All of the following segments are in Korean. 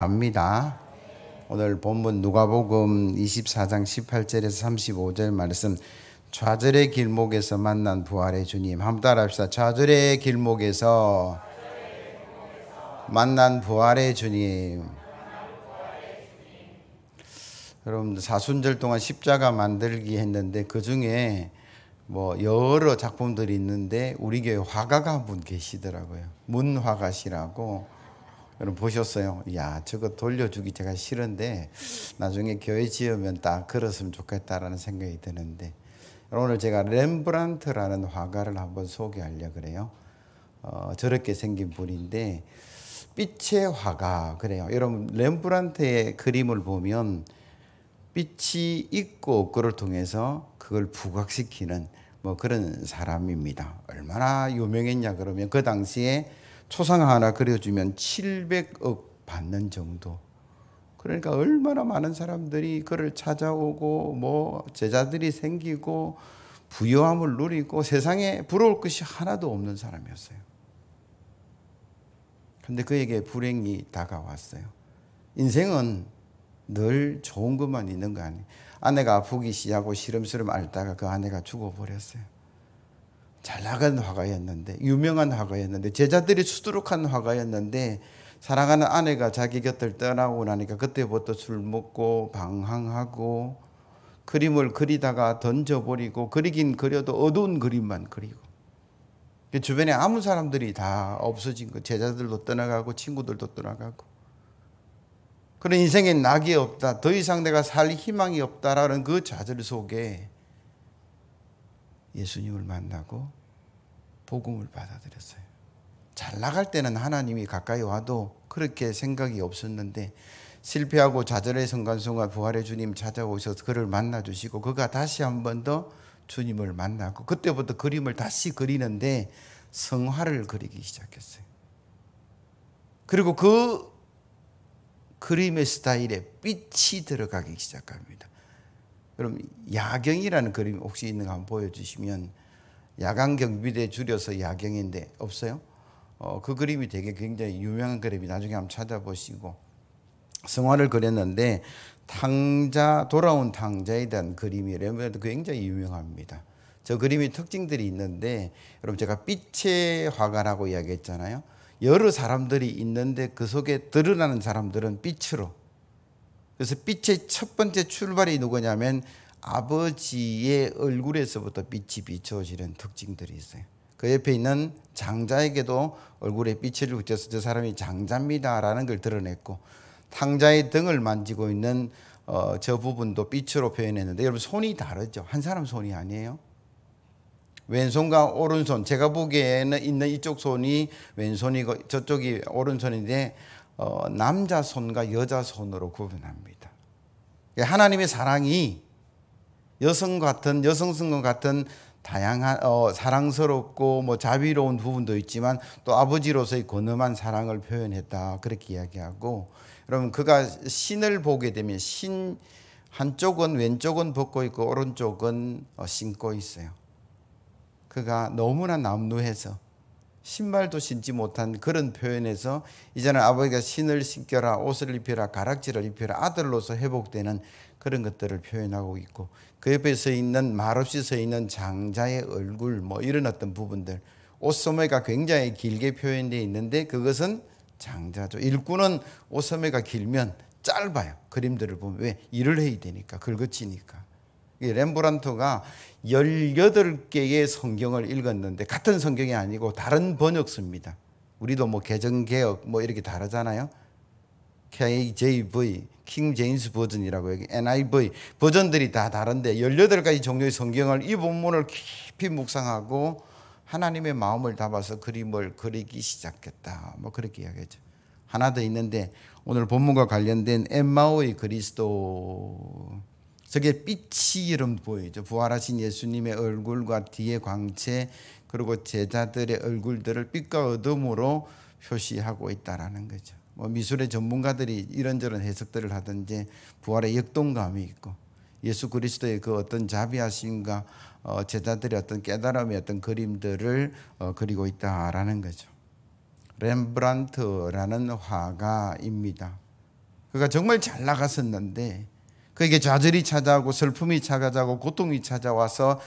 압니다. 오늘 본문 누가복음 24장 18절에서 35절 말씀, 좌절의 길목에서 만난 부활의 주님. 한번 따라합시다. 좌절의 길목에서 만난 부활의 주님. 여러분, 사순절 동안 십자가 만들기 했는데 그 중에 여러 작품들이 있는데 우리 교회 화가가 한 분 계시더라고요. 문화가시라고. 여러분 보셨어요? 야, 저거 돌려주기 제가 싫은데 나중에 교회 지으면 딱 그랬으면 좋겠다라는 생각이 드는데, 오늘 제가 렘브란트라는 화가를 한번 소개하려고 그래요. 저렇게 생긴 분인데 빛의 화가 그래요. 여러분, 렘브란트의 그림을 보면 빛이 있고 없고를 통해서 그걸 부각시키는 그런 사람입니다. 얼마나 유명했냐 그러면 그 당시에 초상 하나 그려주면 700억 받는 정도. 그러니까 얼마나 많은 사람들이 그를 찾아오고 제자들이 생기고 부유함을 누리고 세상에 부러울 것이 하나도 없는 사람이었어요. 근데 그에게 불행이 다가왔어요. 인생은 늘 좋은 것만 있는 거 아니에요. 아내가 아프기 시작하고 시름시름 앓다가 그 아내가 죽어버렸어요. 잘 나가는 화가였는데, 유명한 화가였는데, 제자들이 수두룩한 화가였는데, 사랑하는 아내가 자기 곁을 떠나고 나니까 그때부터 술 먹고 방황하고 그림을 그리다가 던져버리고, 그리긴 그려도 어두운 그림만 그리고, 주변에 아무 사람들이 다 없어진 거. 제자들도 떠나가고 친구들도 떠나가고, 그런 인생에 낙이 없다, 더 이상 내가 살 희망이 없다라는 그 좌절 속에 예수님을 만나고 복음을 받아들였어요. 잘 나갈 때는 하나님이 가까이 와도 그렇게 생각이 없었는데, 실패하고 좌절의 순간순간 부활의 주님 찾아오셔서 그를 만나주시고 그가 다시 한 번 더 주님을 만나고, 그때부터 그림을 다시 그리는데 성화를 그리기 시작했어요. 그리고 그 그림의 스타일에 빛이 들어가기 시작합니다. 그럼 야경이라는 그림 혹시 있는 거 한번 보여주시면, 야간 경비대 줄여서 야경인데 없어요? 그 그림이 되게 굉장히 유명한 그림이, 나중에 한번 찾아보시고. 성화를 그렸는데 돌아온 탕자에 대한 그림이 렘브란트 굉장히 유명합니다. 저 그림이 특징들이 있는데, 여러분 제가 빛의 화가라고 이야기했잖아요. 여러 사람들이 있는데 그 속에 드러나는 사람들은 빛으로. 그래서 빛의 첫 번째 출발이 누구냐면 아버지의 얼굴에서부터 빛이 비춰지는 특징들이 있어요. 그 옆에 있는 장자에게도 얼굴에 빛을 비춰서 저 사람이 장자입니다라는 걸 드러냈고, 탕자의 등을 만지고 있는 저 부분도 빛으로 표현했는데, 여러분 손이 다르죠. 한 사람 손이 아니에요. 왼손과 오른손, 제가 보기에는 있는 이쪽 손이 왼손이고 저쪽이 오른손인데 남자 손과 여자 손으로 구분합니다. 하나님의 사랑이 여성성 같은 다양한 사랑스럽고 자비로운 부분도 있지만 또 아버지로서의 권엄한 사랑을 표현했다, 그렇게 이야기하고, 여러분 그가 신을 보게 되면 신 한쪽은 왼쪽은 벗고 있고 오른쪽은 신고 있어요. 그가 너무나 남루해서 신발도 신지 못한 그런 표현에서, 이제는 아버지가 신을 신겨라, 옷을 입혀라, 가락지를 입혀라, 아들로서 회복되는 그런 것들을 표현하고 있고, 그 옆에 서 있는, 말없이 서 있는 장자의 얼굴, 이런 어떤 부분들, 옷소매가 굉장히 길게 표현되어 있는데 그것은 장자죠. 일꾼은 옷소매가 길면 짧아요. 그림들을 보면. 왜? 일을 해야 되니까, 긁어지니까. 렘브란트가 18개의 성경을 읽었는데, 같은 성경이 아니고 다른 번역서입니다. 우리도 개정개혁 이렇게 다르잖아요. KJV, 킹 제임스 버전이라고, 여기 NIV 버전들이 다 다른데 18가지 종류의 성경을 이 본문을 깊이 묵상하고 하나님의 마음을 담아서 그림을 그리기 시작했다, 그렇게 이야기하죠. 하나 더 있는데, 오늘 본문과 관련된 엠마오의 그리스도, 저게 빛이 이름 보이죠. 부활하신 예수님의 얼굴과 뒤에 광채, 그리고 제자들의 얼굴들을 빛과 어둠으로 표시하고 있다라는 거죠. 미술의 전문가들이 이런저런 해석들을 하든지 부활의 역동감이 있고, 예수 그리스도의 그 어떤 자비하심과 제자들의 어떤 깨달음의 어떤 그림들을 그리고 있다라는 거죠. 렘브란트라는 화가입니다. 그가 정말 잘 나갔었는데 그에게 좌절이 찾아오고 슬픔이 찾아오고 고통이 찾아와서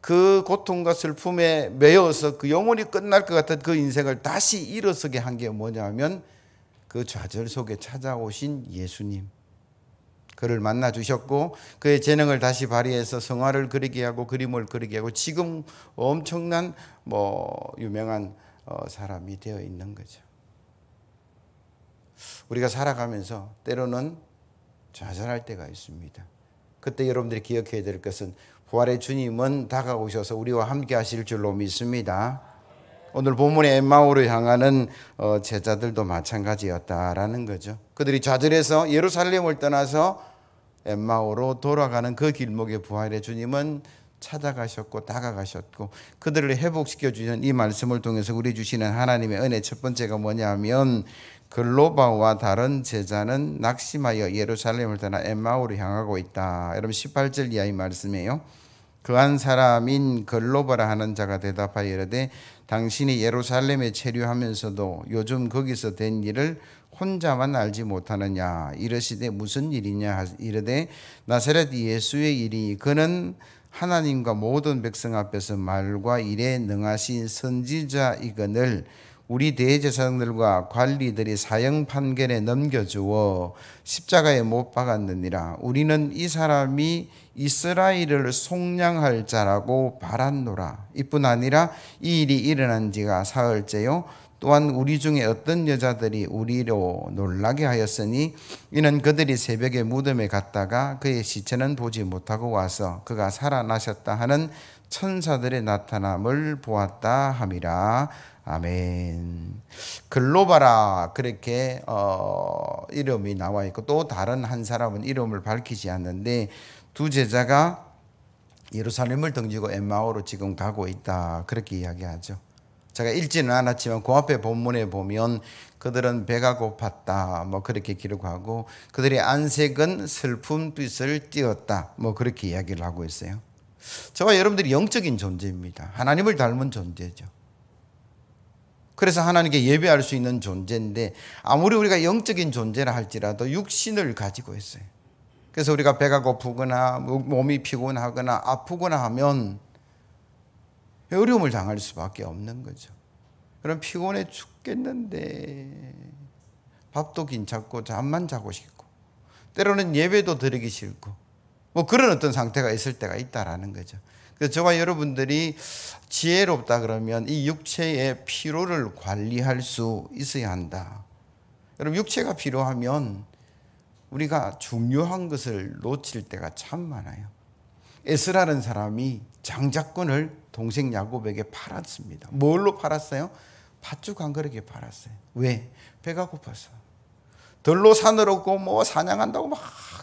그 고통과 슬픔에 매여서 그 영원히 끝날 것 같은 그 인생을 다시 일어서게 한 게 뭐냐면 그 좌절 속에 찾아오신 예수님. 그를 만나 주셨고 그의 재능을 다시 발휘해서 성화를 그리게 하고 그림을 그리게 하고 지금 엄청난 유명한 사람이 되어 있는 거죠. 우리가 살아가면서 때로는 좌절할 때가 있습니다. 그때 여러분들이 기억해야 될 것은 부활의 주님은 다가오셔서 우리와 함께 하실 줄로 믿습니다. 오늘 본문의 엠마오를 향하는 제자들도 마찬가지였다라는 거죠. 그들이 좌절해서 예루살렘을 떠나서 엠마오로 돌아가는 그 길목에 부활의 주님은 찾아가셨고 다가가셨고 그들을 회복시켜 주시는 이 말씀을 통해서 우리 주시는 하나님의 은혜 첫 번째가 뭐냐면 글로바와 다른 제자는 낙심하여 예루살렘을 떠나 엠마오로 향하고 있다. 여러분 18절 이하의 말씀이에요. 그 한 사람인 글로바라 하는 자가 대답하여 이르되 당신이 예루살렘에 체류하면서도 요즘 거기서 된 일을 혼자만 알지 못하느냐. 이르시되 무슨 일이냐. 이르되 나사렛 예수의 일이 그는 하나님과 모든 백성 앞에서 말과 일에 능하신 선지자이거늘 우리 대제사장들과 관리들이 사형 판결에 넘겨주어 십자가에 못 박았느니라. 우리는 이 사람이 이스라엘을 속량할 자라고 바랐노라. 이뿐 아니라 이 일이 일어난 지가 사흘째요. 또한 우리 중에 어떤 여자들이 우리로 놀라게 하였으니 이는 그들이 새벽에 무덤에 갔다가 그의 시체는 보지 못하고 와서 그가 살아나셨다 하는 천사들의 나타남을 보았다 함이라. 아멘. 글로바라 그렇게 이름이 나와 있고 또 다른 한 사람은 이름을 밝히지 않는데 두 제자가 예루살렘을 등지고 엠마오로 지금 가고 있다 그렇게 이야기하죠. 제가 읽지는 않았지만 그 앞에 본문에 보면 그들은 배가 고팠다 그렇게 기록하고 그들의 안색은 슬픔빛을 띠었다 그렇게 이야기를 하고 있어요. 저와 여러분들이 영적인 존재입니다. 하나님을 닮은 존재죠. 그래서 하나님께 예배할 수 있는 존재인데 아무리 우리가 영적인 존재라 할지라도 육신을 가지고 있어요. 그래서 우리가 배가 고프거나 몸이 피곤하거나 아프거나 하면 어려움을 당할 수밖에 없는 거죠. 그럼 피곤해 죽겠는데 밥도 괜찮고 잠만 자고 싶고 때로는 예배도 드리기 싫고 그런 어떤 상태가 있을 때가 있다라는 거죠. 그래서 저와 여러분들이 지혜롭다 그러면 이 육체의 피로를 관리할 수 있어야 한다. 여러분 육체가 필요하면 우리가 중요한 것을 놓칠 때가 참 많아요. 에스라는 사람이 장자권을 동생 야곱에게 팔았습니다. 뭘로 팔았어요? 팥죽 한 그릇에 팔았어요. 왜? 배가 고파서. 들로 산을 얻고 사냥한다고 막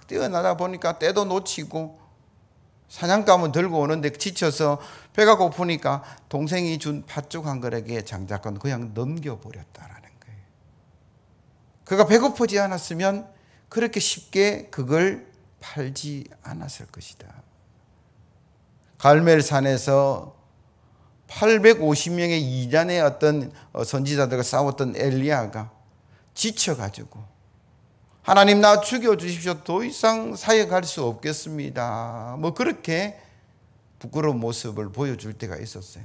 뛰어나다 보니까 때도 놓치고 사냥감은 들고 오는데 지쳐서 배가 고프니까 동생이 준 팥죽 한 그릇에 장자권 그냥 넘겨버렸다라는 거예요. 그가 배고프지 않았으면 그렇게 쉽게 그걸 팔지 않았을 것이다. 갈멜산에서 850명의 이단의 어떤 선지자들과 싸웠던 엘리야가 지쳐가지고 하나님 나 죽여주십시오. 더 이상 사역할 수 없겠습니다. 그렇게 부끄러운 모습을 보여줄 때가 있었어요.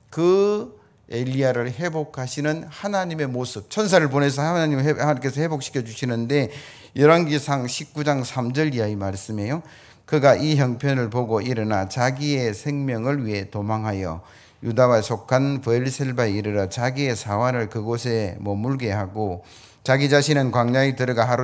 그 엘리야를 회복하시는 하나님의 모습, 천사를 보내서 하나님께서 회복시켜 주시는데 열왕기상 19장 3절 이하의 말씀이에요. 그가 이 형편을 보고 일어나 자기의 생명을 위해 도망하여 유다와 속한 브엘셀바에 이르러 자기의 사환을 그곳에 머물게 하고 자기 자신은 광야에 들어가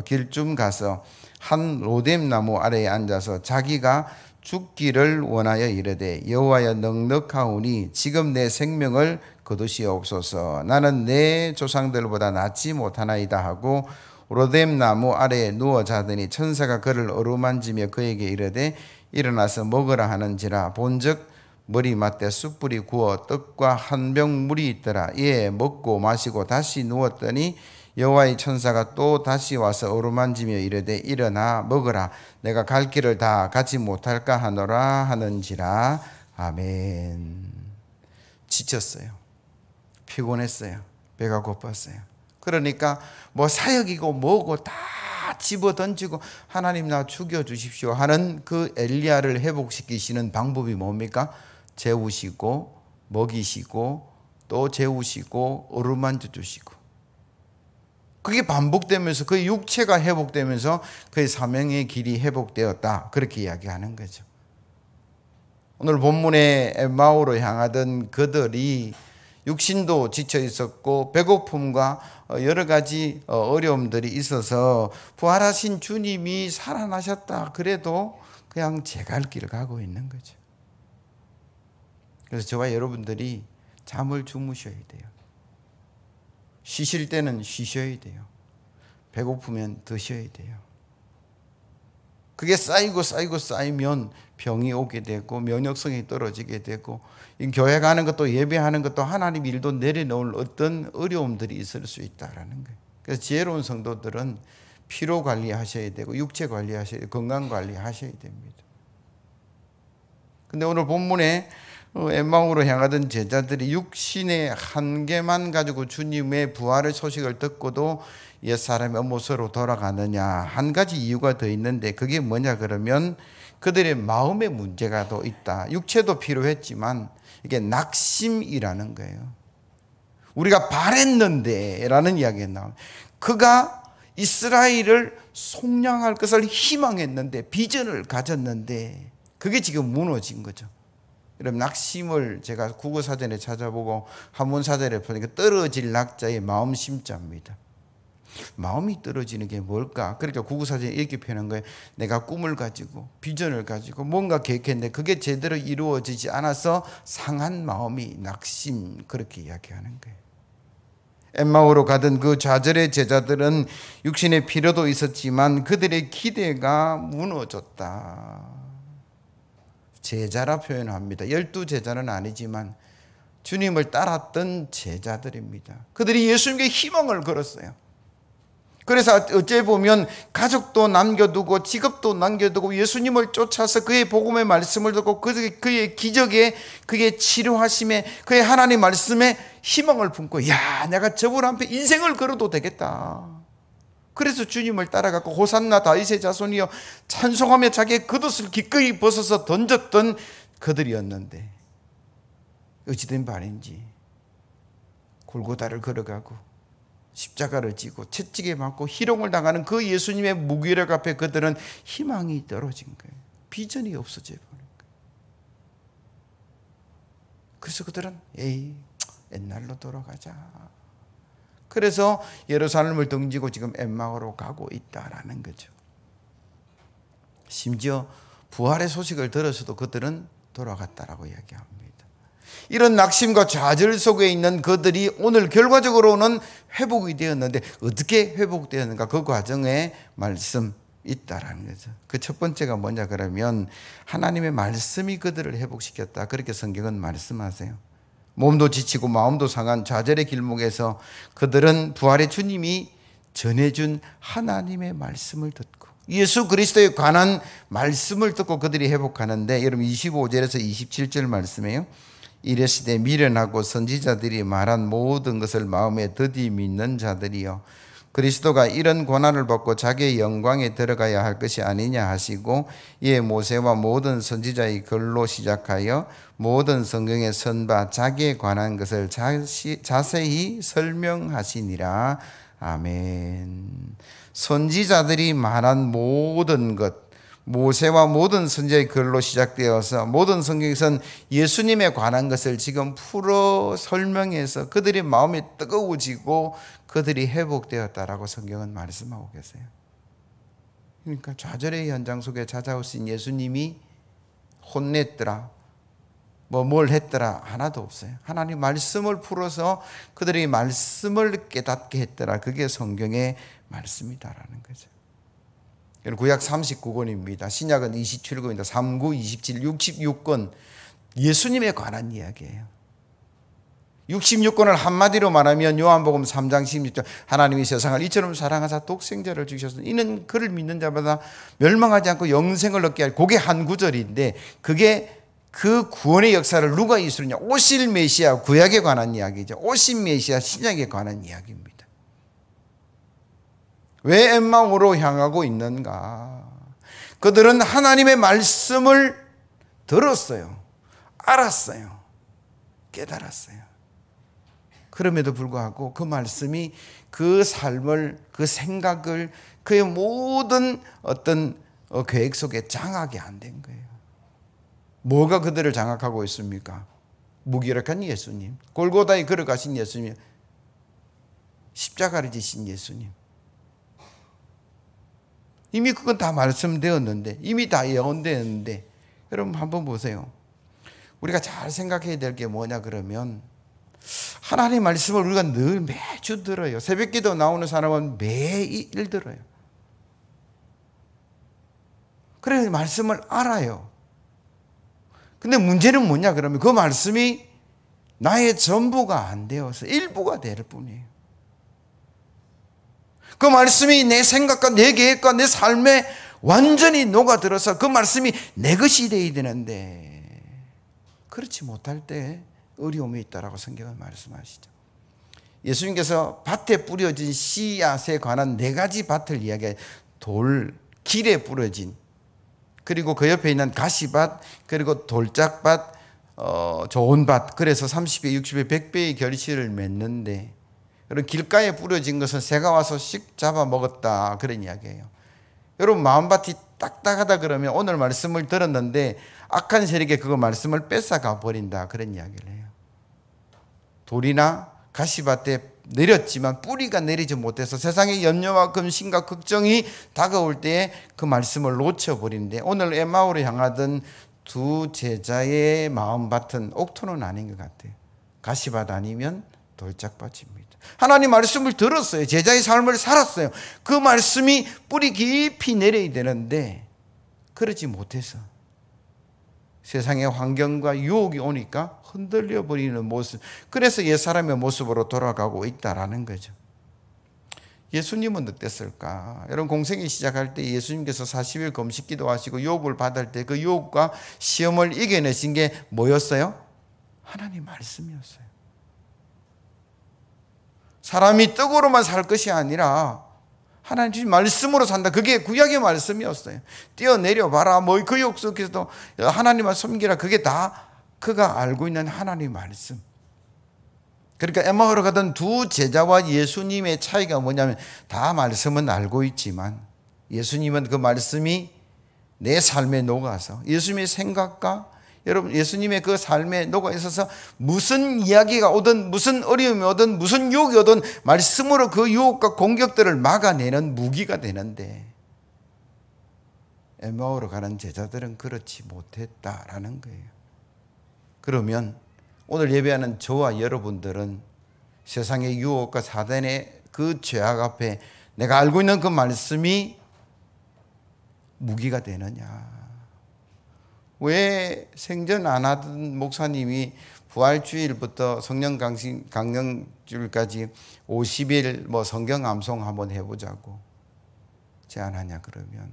길쯤 가서 한 로뎀 나무 아래에 앉아서 자기가 죽기를 원하여 이르되 여호와여 넉넉하오니 지금 내 생명을 거두시옵소서. 나는 내 조상들보다 낫지 못하나이다 하고 로뎀 나무 아래에 누워 자더니 천사가 그를 어루만지며 그에게 이르되 일어나서 먹으라 하는지라. 본즉 머리맡에 숯불이 구워 떡과 한 병 물이 있더라. 이에 먹고 마시고 다시 누웠더니 여호와의 천사가 또 다시 와서 어루만지며 이르되 일어나 먹으라. 내가 갈 길을 다 가지 못할까 하노라 하는지라. 아멘. 지쳤어요. 피곤했어요. 배가 고팠어요. 그러니까 뭐 사역이고 뭐고 다 집어 던지고 하나님 나 죽여주십시오 하는 그 엘리야를 회복시키시는 방법이 뭡니까? 재우시고 먹이시고 또 재우시고 어루만져 주시고, 그게 반복되면서 그의 육체가 회복되면서 그의 사명의 길이 회복되었다, 그렇게 이야기하는 거죠. 오늘 본문에 엠마오로 향하던 그들이 육신도 지쳐 있었고 배고픔과 여러 가지 어려움들이 있어서 부활하신 주님이 살아나셨다 그래도 그냥 제 갈 길을 가고 있는 거죠. 그래서 저와 여러분들이 잠을 주무셔야 돼요. 쉬실 때는 쉬셔야 돼요. 배고프면 드셔야 돼요. 그게 쌓이면 병이 오게 되고 면역성이 떨어지게 되고, 교회 가는 것도 예배하는 것도 하나님 일도 내려놓을 어떤 어려움들이 있을 수 있다라는 거예요. 그래서 지혜로운 성도들은 피로 관리하셔야 되고 육체 관리하셔야 되고 건강 관리하셔야 됩니다. 근데 오늘 본문에 엠마오로 향하던 제자들이 육신의 한계만 가지고 주님의 부활의 소식을 듣고도 옛사람의 모습으로 돌아가느냐, 한 가지 이유가 더 있는데 그게 뭐냐 그러면 그들의 마음의 문제가 더 있다. 육체도 필요했지만 이게 낙심이라는 거예요. 우리가 바랬는데 라는 이야기가 나옵니다. 그가 이스라엘을 속량할 것을 희망했는데 비전을 가졌는데 그게 지금 무너진 거죠. 여러분, 낙심을 제가 국어사전에 찾아보고 한문사전에 보니까 떨어질 낙자의 마음 심자입니다. 마음이 떨어지는 게 뭘까? 그러니까 국어사전에 이렇게 표현한 거예요. 내가 꿈을 가지고 비전을 가지고 뭔가 계획했는데 그게 제대로 이루어지지 않아서 상한 마음이 낙심, 그렇게 이야기하는 거예요. 엠마오로 가던 그 좌절의 제자들은 육신의 필요도 있었지만 그들의 기대가 무너졌다. 제자라 표현합니다. 12제자는 아니지만 주님을 따랐던 제자들입니다. 그들이 예수님께 희망을 걸었어요. 그래서 어째 보면 가족도 남겨두고 직업도 남겨두고 예수님을 쫓아서 그의 복음의 말씀을 듣고 그의 기적에, 그의 치료하심에, 그의 하나님 말씀에 희망을 품고, 야, 내가 저분 앞에 인생을 걸어도 되겠다. 그래서 주님을 따라가고 호산나 다윗의 자손이여 찬송하며 자기의 겉옷을 기꺼이 벗어서 던졌던 그들이었는데 어찌된 바인지 골고다를 걸어가고 십자가를 지고 채찍에 맞고 희롱을 당하는 그 예수님의 무기력 앞에 그들은 희망이 떨어진 거예요. 비전이 없어져 버린 거예요. 그래서 그들은 옛날로 돌아가자. 그래서 예루살렘을 등지고 지금 엠마오로 가고 있다라는 거죠. 심지어 부활의 소식을 들어서도 그들은 돌아갔다라고 이야기합니다. 이런 낙심과 좌절 속에 있는 그들이 오늘 결과적으로는 회복이 되었는데 어떻게 회복되었는가, 그 과정에 말씀 있다라는 거죠. 그 첫 번째가 뭐냐 그러면 하나님의 말씀이 그들을 회복시켰다, 그렇게 성경은 말씀하세요. 몸도 지치고 마음도 상한 좌절의 길목에서 그들은 부활의 주님이 전해준 하나님의 말씀을 듣고 예수 그리스도에 관한 말씀을 듣고 그들이 회복하는데, 여러분 25절에서 27절 말씀이에요. 이르시되 미련하고 선지자들이 말한 모든 것을 마음에 더디 믿는 자들이여, 그리스도가 이런 고난을 받고 자기의 영광에 들어가야 할 것이 아니냐 하시고, 이에 모세와 모든 선지자의 글로 시작하여 모든 성경에 선바 자기에 관한 것을 자세히 설명하시니라. 아멘. 선지자들이 말한 모든 것, 모세와 모든 선지자의 글로 시작되어서 모든 성경에서는 예수님에 관한 것을 지금 풀어 설명해서 그들의 마음이 뜨거워지고 그들이 회복되었다라고 성경은 말씀하고 계세요. 그러니까 좌절의 현장 속에 찾아오신 예수님이 혼냈더라, 뭘 했더라 하나도 없어요. 하나님 말씀을 풀어서 그들이 말씀을 깨닫게 했더라. 그게 성경의 말씀이다라는 거죠. 구약 39권입니다. 신약은 27권입니다. 39, 27, 66권 예수님에 관한 이야기예요. 66권을 한마디로 말하면 요한복음 3장 16절 하나님이 세상을 이처럼 사랑하사 독생자를 주셔서 이는 그를 믿는 자마다 멸망하지 않고 영생을 얻게 할, 그게 한 구절인데 그게 그 구원의 역사를 누가 이루느냐, 오실 메시아 구약에 관한 이야기죠. 오실 메시아 신약에 관한 이야기입니다. 왜 엠마오로 향하고 있는가? 그들은 하나님의 말씀을 들었어요. 알았어요. 깨달았어요. 그럼에도 불구하고 그 말씀이 그 삶을, 그 생각을, 그의 모든 어떤 계획 속에 장악이 안 된 거예요. 뭐가 그들을 장악하고 있습니까? 무기력한 예수님, 골고다에 걸어가신 예수님, 십자가를 지신 예수님. 이미 그건 다 말씀되었는데, 이미 다 예언되었는데, 여러분 한번 보세요. 우리가 잘 생각해야 될 게 뭐냐 그러면, 하나님의 말씀을 우리가 늘 매주 들어요. 새벽기도 나오는 사람은 매일 들어요. 그래서 말씀을 알아요. 근데 문제는 뭐냐 그러면 그 말씀이 나의 전부가 안 되어서 일부가 될 뿐이에요. 그 말씀이 내 생각과 내 계획과 내 삶에 완전히 녹아들어서 그 말씀이 내 것이 되어야 되는데, 그렇지 못할 때 어려움이 있다라고 성경은 말씀하시죠. 예수님께서 밭에 뿌려진 씨앗에 관한 4가지 밭을 이야기해요. 돌, 길에 뿌려진, 그리고 그 옆에 있는 가시밭, 그리고 돌짝밭, 좋은 밭. 그래서 30배, 60배, 100배의 결실을 맺는데, 그런 길가에 뿌려진 것은 새가 와서 씩 잡아먹었다, 그런 이야기예요. 여러분 마음밭이 딱딱하다 그러면 오늘 말씀을 들었는데 악한 세력에 그거 말씀을 뺏어가 버린다, 그런 이야기를 해요. 돌이나 가시밭에 내렸지만 뿌리가 내리지 못해서 세상의 염려와 근심과 걱정이 다가올 때에 그 말씀을 놓쳐버리는데, 오늘 엠마오로 향하던 두 제자의 마음밭은 옥토는 아닌 것 같아요. 가시밭 아니면 돌짝밭입니다. 하나님 말씀을 들었어요. 제자의 삶을 살았어요. 그 말씀이 뿌리 깊이 내려야 되는데 그러지 못해서 세상의 환경과 유혹이 오니까 흔들려 버리는 모습, 그래서 옛사람의 모습으로 돌아가고 있다라는 거죠. 예수님은 어땠을까? 여러분 공생이 시작할 때 예수님께서 40일 금식 기도하시고 유혹을 받을 때 그 유혹과 시험을 이겨내신 게 뭐였어요? 하나님 말씀이었어요. 사람이 떡으로만 살 것이 아니라 하나님 말씀으로 산다. 그게 구약의 말씀이었어요. 뛰어내려 봐라. 뭐 그 욕 속에서도 하나님을 섬기라. 그게 다 그가 알고 있는 하나님의 말씀. 그러니까 엠마오로 가던 두 제자와 예수님의 차이가 뭐냐면 다 말씀은 알고 있지만 예수님은 그 말씀이 내 삶에 녹아서 예수님의 생각과 여러분 예수님의 그 삶에 녹아 있어서 무슨 이야기가 오든 무슨 어려움이 오든 무슨 유혹이 오든 말씀으로 그 유혹과 공격들을 막아내는 무기가 되는데, 엠마오로 가는 제자들은 그렇지 못했다라는 거예요. 그러면 오늘 예배하는 저와 여러분들은 세상의 유혹과 사단의 그 죄악 앞에 내가 알고 있는 그 말씀이 무기가 되느냐? 왜 생전 안 하던 목사님이 부활주일부터 성령 강령주일까지 50일 뭐 성경 암송 한번 해보자고 제안하냐 그러면,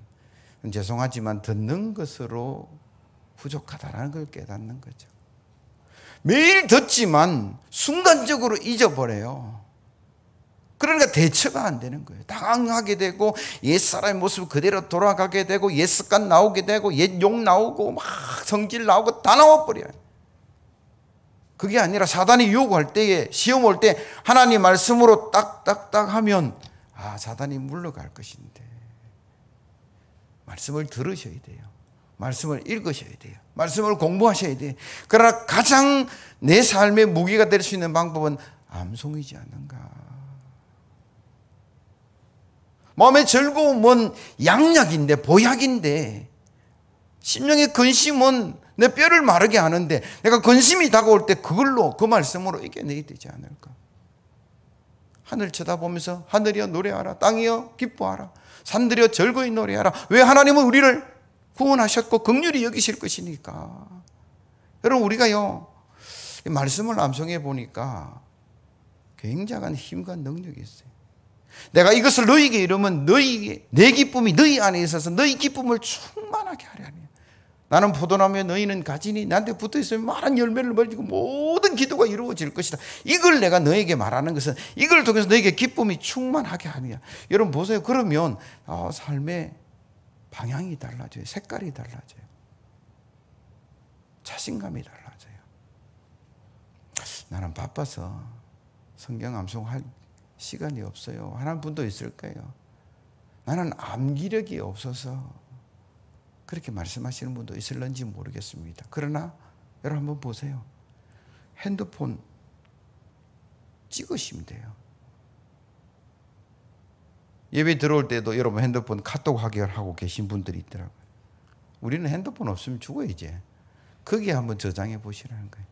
죄송하지만 듣는 것으로 부족하다라는 걸 깨닫는 거죠. 매일 듣지만 순간적으로 잊어버려요. 그러니까 대처가 안 되는 거예요. 당황하게 되고 옛사람의 모습 그대로 돌아가게 되고 옛 습관 나오게 되고 옛 욕 나오고 막 성질 나오고 다 나와버려요. 그게 아니라 사단이 유혹할 때에 시험 올 때 하나님 말씀으로 딱딱딱 하면 사단이 물러갈 것인데, 말씀을 들으셔야 돼요. 말씀을 읽으셔야 돼요. 말씀을 공부하셔야 돼요. 그러나 가장 내 삶의 무기가 될 수 있는 방법은 암송이지 않는가. 마음의 즐거움은 양약인데 보약인데, 심령의 근심은 내 뼈를 마르게 하는데 내가 근심이 다가올 때 그걸로 그 말씀으로 이겨내야 되지 않을까. 하늘 쳐다보면서 하늘이여 노래하라, 땅이여 기뻐하라, 산들이여 즐거이 노래하라. 왜? 하나님은 우리를 구원하셨고 긍휼히 여기실 것이니까. 여러분 우리가요 이 말씀을 암송해 보니까 굉장한 힘과 능력이 있어요. 내가 이것을 너희에게 이루면 내 기쁨이 너희 안에 있어서 너희 기쁨을 충만하게 하려 하니 나는 포도나무에 너희는 가지니 나한테 붙어있으면 많은 열매를 맺고 모든 기도가 이루어질 것이다. 이걸 내가 너에게 말하는 것은 이걸 통해서 너에게 기쁨이 충만하게 하느냐. 여러분 보세요. 그러면 삶의 방향이 달라져요. 색깔이 달라져요. 자신감이 달라져요. 나는 바빠서 성경 암송할 시간이 없어요 하는 분도 있을 거예요. 나는 암기력이 없어서 그렇게 말씀하시는 분도 있을런지 모르겠습니다. 그러나 여러분 한번 보세요. 핸드폰 찍으시면 돼요. 예배 들어올 때도 여러분 핸드폰 카톡 하고 계신 분들이 있더라고요. 우리는 핸드폰 없으면 죽어 이제. 거기에 한번 저장해 보시라는 거예요.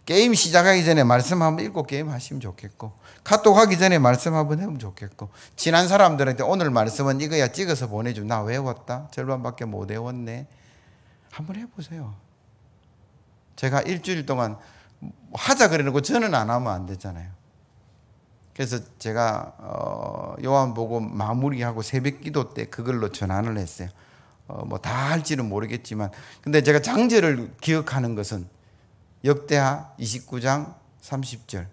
게임 시작하기 전에 말씀 한번 읽고 게임 하시면 좋겠고, 카톡 하기 전에 말씀 한번 해보면 좋겠고, 친한 사람들한테 오늘 말씀은 이거야 찍어서 보내주면 나 외웠다? 절반밖에 못 외웠네. 한번 해보세요. 제가 일주일 동안 하자 그래놓고 저는 안 하면 안 되잖아요. 그래서 제가 요한복음 마무리하고 새벽 기도 때 그걸로 전환을 했어요. 뭐 다 할지는 모르겠지만, 근데 제가 장절을 기억하는 것은 역대하 29장 30절,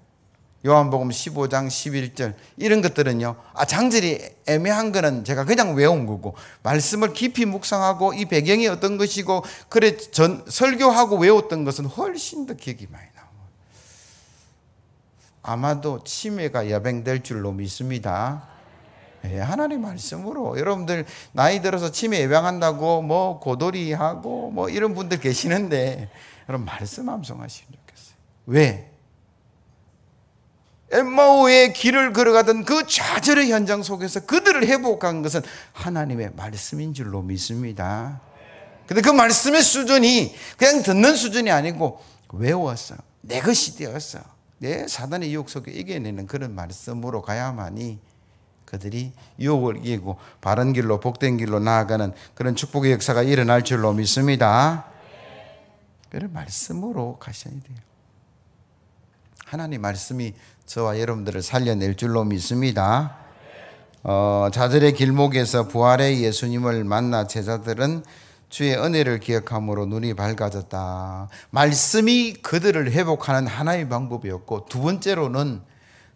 요한복음 15장 11절 이런 것들은요. 장절이 애매한 거는 제가 그냥 외운 거고, 말씀을 깊이 묵상하고 이 배경이 어떤 것이고 그래 설교하고 외웠던 것은 훨씬 더 기억이 많이 나요. 아마도 치매가 예방될 줄로 믿습니다. 하나님 말씀으로. 여러분들 나이 들어서 치매 예방한다고 뭐 고돌이하고 뭐 이런 분들 계시는데, 여러분 말씀 암송하시면 좋겠어요. 왜? 엠마오의 길을 걸어가던 그 좌절의 현장 속에서 그들을 회복한 것은 하나님의 말씀인 줄로 믿습니다. 근데 그 말씀의 수준이 그냥 듣는 수준이 아니고 외워서 내 것이 되어서 내 사단의 유혹 속에 이겨내는 그런 말씀으로 가야만이 그들이 유혹을 이기고 바른 길로 복된 길로 나아가는 그런 축복의 역사가 일어날 줄로 믿습니다. 그런 말씀으로 가셔야 돼요. 하나님 말씀이 저와 여러분들을 살려낼 줄로 믿습니다. 좌절의 길목에서 부활의 예수님을 만나 제자들은 주의 은혜를 기억함으로 눈이 밝아졌다. 말씀이 그들을 회복하는 하나의 방법이었고, 두 번째로는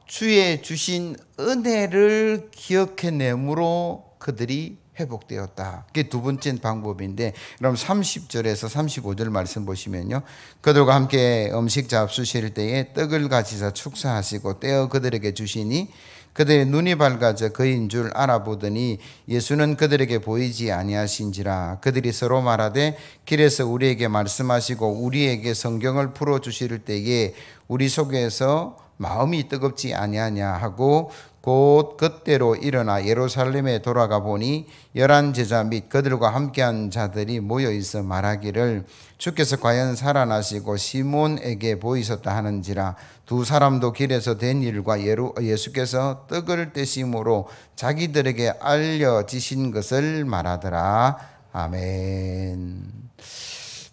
주의 주신 은혜를 기억해내므로 그들이 회복되었다. 그게 두 번째 방법인데, 그럼 30절에서 35절 말씀 보시면요. 그들과 함께 음식 잡수실 때에 떡을 가지사 축사하시고 떼어 그들에게 주시니 그들의 눈이 밝아져 그인 줄 알아보더니 예수는 그들에게 보이지 아니하신지라. 그들이 서로 말하되 길에서 우리에게 말씀하시고 우리에게 성경을 풀어주실 때에 우리 속에서 마음이 뜨겁지 아니하냐 하고 곧 그때로 일어나 예루살렘에 돌아가 보니 11 제자 및 그들과 함께한 자들이 모여 있어 말하기를 주께서 과연 살아나시고 시몬에게 보이셨다 하는지라. 두 사람도 길에서 된 일과 예수께서 떡을 떼심으로 자기들에게 알려지신 것을 말하더라. 아멘.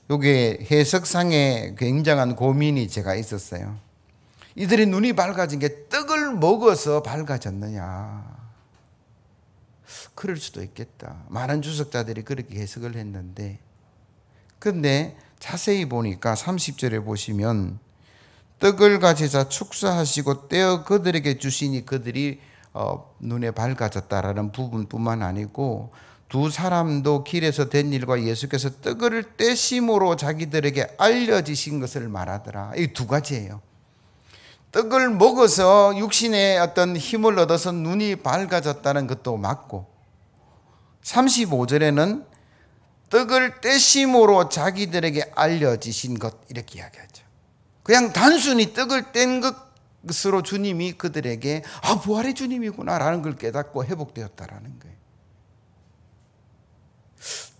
이게 해석상에 굉장한 고민이 제가 있었어요. 이들의 눈이 밝아진 게 떡을 먹어서 밝아졌느냐. 그럴 수도 있겠다. 많은 주석자들이 그렇게 해석을 했는데, 그런데 자세히 보니까 30절에 보시면 떡을 가지사 축사하시고 떼어 그들에게 주시니 그들이 눈에 밝아졌다라는 부분뿐만 아니고, 두 사람도 길에서 된 일과 예수께서 떡을 떼심으로 자기들에게 알려지신 것을 말하더라. 이 두 가지예요. 떡을 먹어서 육신의 어떤 힘을 얻어서 눈이 밝아졌다는 것도 맞고, 35절에는 떡을 떼심으로 자기들에게 알려지신 것, 이렇게 이야기하죠. 그냥 단순히 떡을 뗀 것으로 주님이 그들에게 부활의 주님이구나 라는 걸 깨닫고 회복되었다라는 거예요.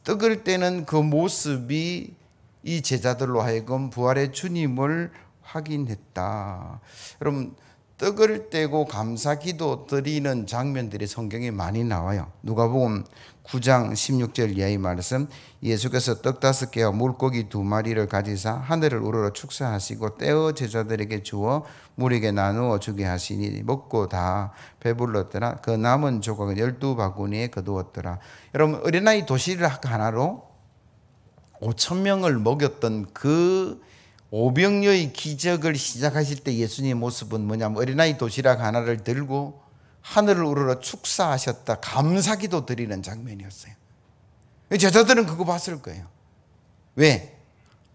떡을 떼는 그 모습이 이 제자들로 하여금 부활의 주님을 확인했다. 여러분, 떡을 떼고 감사기도 드리는 장면들이 성경에 많이 나와요. 누가복음 9장 16절 이하의 말씀, 예수께서 떡 5개와 물고기 2마리를 가지사 하늘을 우러러 축사하시고 떼어 제자들에게 주어 물에게 나누어 주게 하시니 먹고 다 배불렀더라. 그 남은 조각은 12바구니에 거두었더라. 여러분, 어린아이 도시락 하나로 5천 명을 먹였던 그 오병이어의 기적을 시작하실 때 예수님의 모습은 뭐냐면 어린아이 도시락 하나를 들고 하늘을 우러러 축사하셨다 감사기도 드리는 장면이었어요. 제자들은 그거 봤을 거예요. 왜?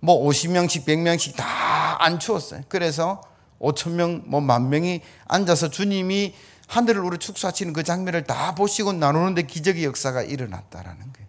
뭐 50명씩 100명씩 다 안 추웠어요. 그래서 5천 명, 뭐 10,000명이 앉아서 주님이 하늘을 우러 축사하시는 그 장면을 다 보시고 나누는데 기적의 역사가 일어났다라는 거예요.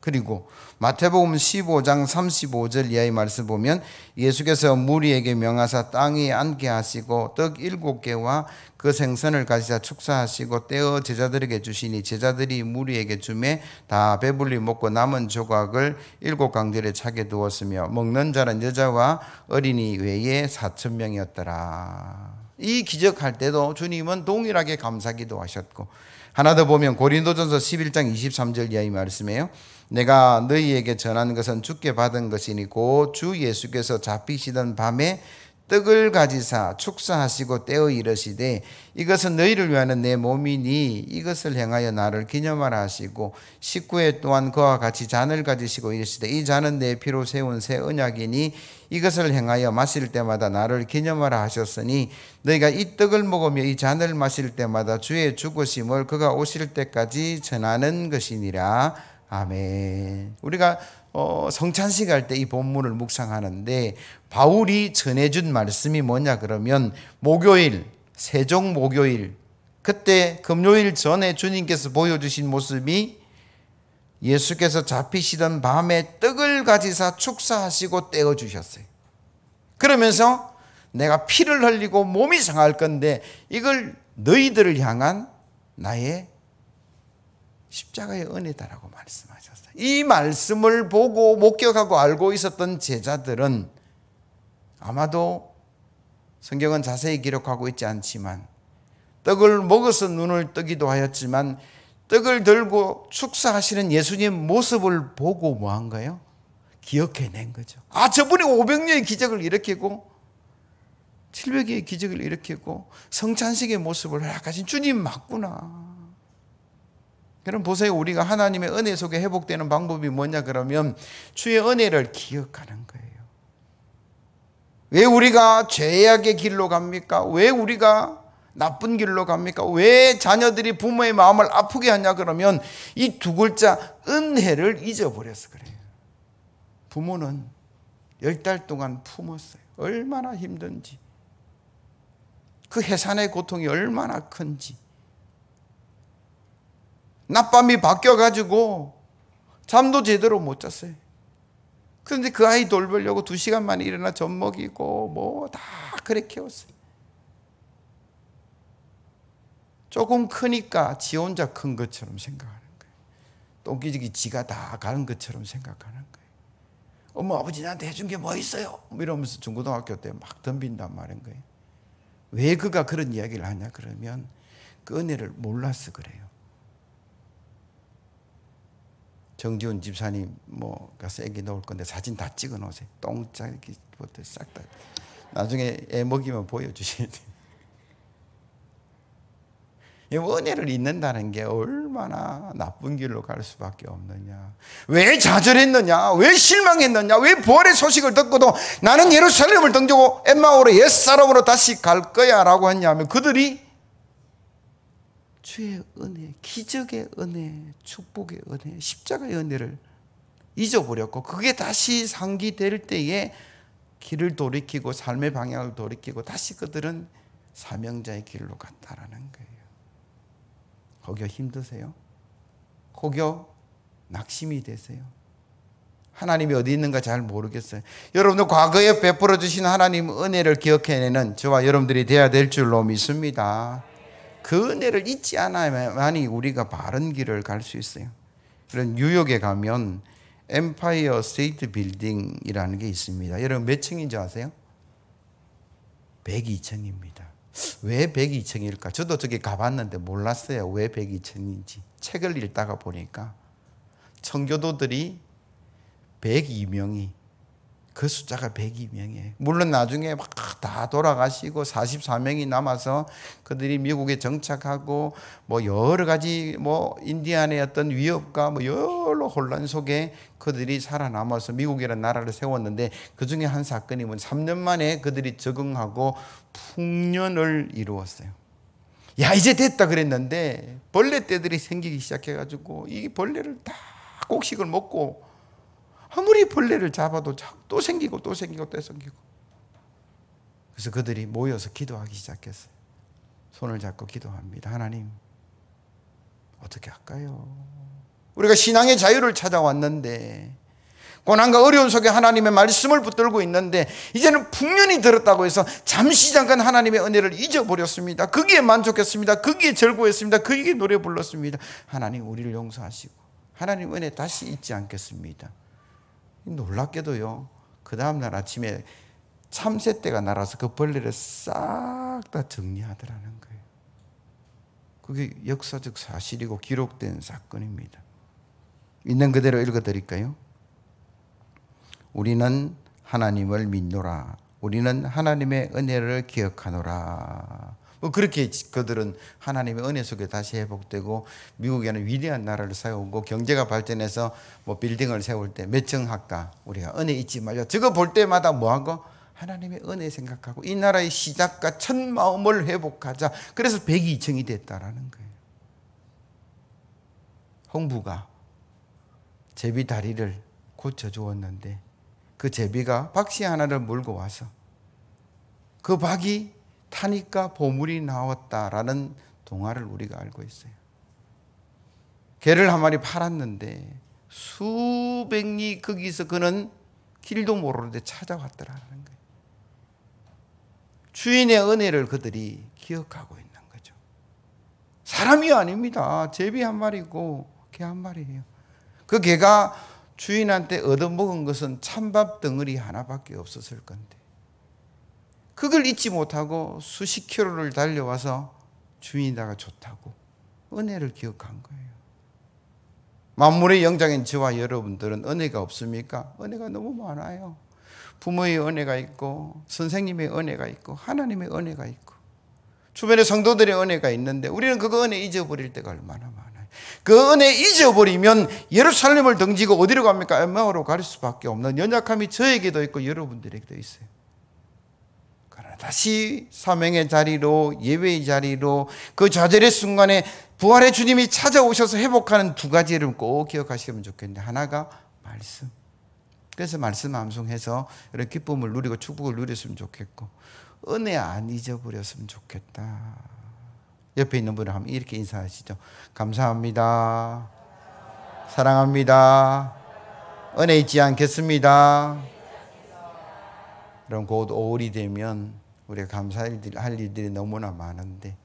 그리고 마태복음 15장 35절 이하의 말씀 보면 예수께서 무리에게 명하사 땅 위에 앉게 하시고 떡 7개와 그 생선을 가지사 축사하시고 떼어 제자들에게 주시니 제자들이 무리에게 주매 다 배불리 먹고 남은 조각을 7강들에 차게 두었으며 먹는 자는 여자와 어린이 외에 4,000명이었더라. 이 기적할 때도 주님은 동일하게 감사기도 하셨고, 하나 더 보면 고린도전서 11장 23절 이하의 말씀이에요. 내가 너희에게 전한 것은 주께 받은 것이니 곧 주 예수께서 잡히시던 밤에 떡을 가지사 축사하시고 떼어 이르시되 이것은 너희를 위하는 내 몸이니 이것을 행하여 나를 기념하라 하시고 19회 또한 그와 같이 잔을 가지시고 이르시되 이 잔은 내 피로 세운 새 언약이니 이것을 행하여 마실 때마다 나를 기념하라 하셨으니 너희가 이 떡을 먹으며 이 잔을 마실 때마다 주의 죽으심을 그가 오실 때까지 전하는 것이니라. 아멘. 우리가 성찬식 할 때 이 본문을 묵상하는데 바울이 전해준 말씀이 뭐냐 그러면 목요일, 세종 목요일, 그때 금요일 전에 주님께서 보여주신 모습이 예수께서 잡히시던 밤에 떡을 가지사 축사하시고 떼어주셨어요. 그러면서 내가 피를 흘리고 몸이 상할 건데 이걸 너희들을 향한 나의 십자가의 은혜다라고 말씀하셨어요. 이 말씀을 보고 목격하고 알고 있었던 제자들은 아마도 성경은 자세히 기록하고 있지 않지만 떡을 먹어서 눈을 뜨기도 하였지만 떡을 들고 축사하시는 예수님 모습을 보고 뭐한 거예요? 기억해낸 거죠. 아, 저분이 500년의 기적을 일으키고 700개의 기적을 일으키고 성찬식의 모습을 허락하신 주님 맞구나. 여러분 보세요. 우리가 하나님의 은혜 속에 회복되는 방법이 뭐냐 그러면 주의 은혜를 기억하는 거예요. 왜 우리가 죄악의 길로 갑니까? 왜 우리가 나쁜 길로 갑니까? 왜 자녀들이 부모의 마음을 아프게 하냐 그러면 이 두 글자 은혜를 잊어버려서 그래요. 부모는 10달 동안 품었어요. 얼마나 힘든지, 그 해산의 고통이 얼마나 큰지. 낮밤이 바뀌어가지고 잠도 제대로 못 잤어요. 그런데 그 아이 돌보려고 2시간 만에 일어나 젖 먹이고 뭐 다 그래 키웠어요. 조금 크니까 지 혼자 큰 것처럼 생각하는 거예요. 똥기저귀 지가 다 가는 것처럼 생각하는 거예요. 엄마 아버지 나한테 해준 게 뭐 있어요? 이러면서 중고등학교 때 막 덤빈단 말인 거예요. 왜 그가 그런 이야기를 하냐 그러면 그 은혜를 몰라서 그래요. 정지훈 집사님 뭐 가서 애기 넣을 건데 사진 다 찍어 놓으세요. 똥짜기부터 싹 다. 나중에 애 먹이면 보여주셔야 돼요. 이 은혜를 잊는다는 게 얼마나 나쁜 길로 갈 수밖에 없느냐. 왜 좌절했느냐, 왜 실망했느냐, 왜 부활의 소식을 듣고도 나는 예루살렘을 등지고 엠마오로 옛사람으로 다시 갈 거야 라고 했냐면 그들이 주의 은혜, 기적의 은혜, 축복의 은혜, 십자가의 은혜를 잊어버렸고 그게 다시 상기될 때에 길을 돌이키고 삶의 방향을 돌이키고 다시 그들은 사명자의 길로 갔다라는 거예요. 혹여 힘드세요? 혹여 낙심이 되세요? 하나님이 어디 있는가 잘 모르겠어요. 여러분들 과거에 베풀어 주신 하나님 은혜를 기억해내는 저와 여러분들이 되어야 될 줄로 믿습니다. 그 은혜를 잊지 않아야만이 우리가 바른 길을 갈 수 있어요. 그런 뉴욕에 가면 엠파이어 스테이트 빌딩이라는 게 있습니다. 여러분 몇 층인지 아세요? 102층입니다. 왜 102층일까? 저도 저기 가봤는데 몰랐어요. 왜 102층인지. 책을 읽다가 보니까 청교도들이 102명이 그 숫자가 102명이에요. 물론 나중에 막 다 돌아가시고 44명이 남아서 그들이 미국에 정착하고 뭐 여러 가지 뭐 인디안의 어떤 위협과 뭐 여러 혼란 속에 그들이 살아남아서 미국이라는 나라를 세웠는데, 그 중에 한 사건이 뭐 3년 만에 그들이 적응하고 풍년을 이루었어요. 야, 이제 됐다 그랬는데 벌레떼들이 생기기 시작해가지고 이 벌레를 다 곡식을 먹고, 아무리 벌레를 잡아도 또 생기고 또 생기고 또 생기고. 그래서 그들이 모여서 기도하기 시작했어요. 손을 잡고 기도합니다. 하나님, 어떻게 할까요? 우리가 신앙의 자유를 찾아왔는데, 고난과 어려움 속에 하나님의 말씀을 붙들고 있는데, 이제는 풍년이 들었다고 해서 잠시 잠깐 하나님의 은혜를 잊어버렸습니다. 거기에 만족했습니다. 거기에 즐거웠습니다. 거기에 노래 불렀습니다. 하나님, 우리를 용서하시고 하나님 은혜 다시 잊지 않겠습니다. 놀랍게도요, 그 다음날 아침에 참새떼가 날아서 그 벌레를 싹 다 정리하더라는 거예요. 그게 역사적 사실이고 기록된 사건입니다. 있는 그대로 읽어드릴까요? 우리는 하나님을 믿노라. 우리는 하나님의 은혜를 기억하노라. 뭐 그렇게 그들은 하나님의 은혜 속에 다시 회복되고, 미국에는 위대한 나라를 세우고 경제가 발전해서 뭐 빌딩을 세울 때 몇 층 할까, 우리가 은혜 잊지 말자. 저거 볼 때마다 뭐하고? 하나님의 은혜 생각하고 이 나라의 시작과 첫 마음을 회복하자. 그래서 102층이 됐다라는 거예요. 홍부가 제비 다리를 고쳐주었는데 그 제비가 박씨 하나를 물고 와서 그 박이 타니까 보물이 나왔다라는 동화를 우리가 알고 있어요. 개를 한 마리 팔았는데 수백리 거기서 그는 길도 모르는데 찾아왔더라는 거예요. 주인의 은혜를 그들이 기억하고 있는 거죠. 사람이 아닙니다. 제비 한 마리고 개 한 마리예요. 그 개가 주인한테 얻어먹은 것은 찬밥 덩어리 하나밖에 없었을 건데, 그걸 잊지 못하고 수십 킬로를 달려와서 주인에다가 좋다고 은혜를 기억한 거예요. 만물의 영장인 저와 여러분들은 은혜가 없습니까? 은혜가 너무 많아요. 부모의 은혜가 있고, 선생님의 은혜가 있고, 하나님의 은혜가 있고, 주변에 성도들의 은혜가 있는데 우리는 그 은혜 잊어버릴 때가 얼마나 많아요. 그 은혜 잊어버리면 예루살렘을 등지고 어디로 갑니까? 엠마오로 갈 수밖에 없는 연약함이 저에게도 있고 여러분들에게도 있어요. 그러나 다시 사명의 자리로, 예배의 자리로, 그 좌절의 순간에 부활의 주님이 찾아오셔서 회복하는 두 가지를 꼭 기억하시면 좋겠는데, 하나가 말씀. 그래서 말씀 암송해서 이런 기쁨을 누리고 축복을 누렸으면 좋겠고, 은혜 안 잊어버렸으면 좋겠다. 옆에 있는 분을 한번 이렇게 인사하시죠. 감사합니다. 사랑합니다. 은혜 잊지 않겠습니다. 그럼 곧 5월이 되면 우리가 감사할 일들이 너무나 많은데,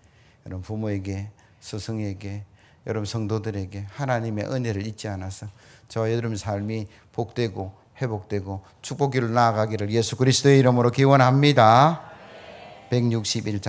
여러분 부모에게, 스승에게, 여러분 성도들에게 하나님의 은혜를 잊지 않아서 저와 여러분 삶이 복되고 회복되고 축복기를 나아가기를 예수 그리스도의 이름으로 기원합니다. 161장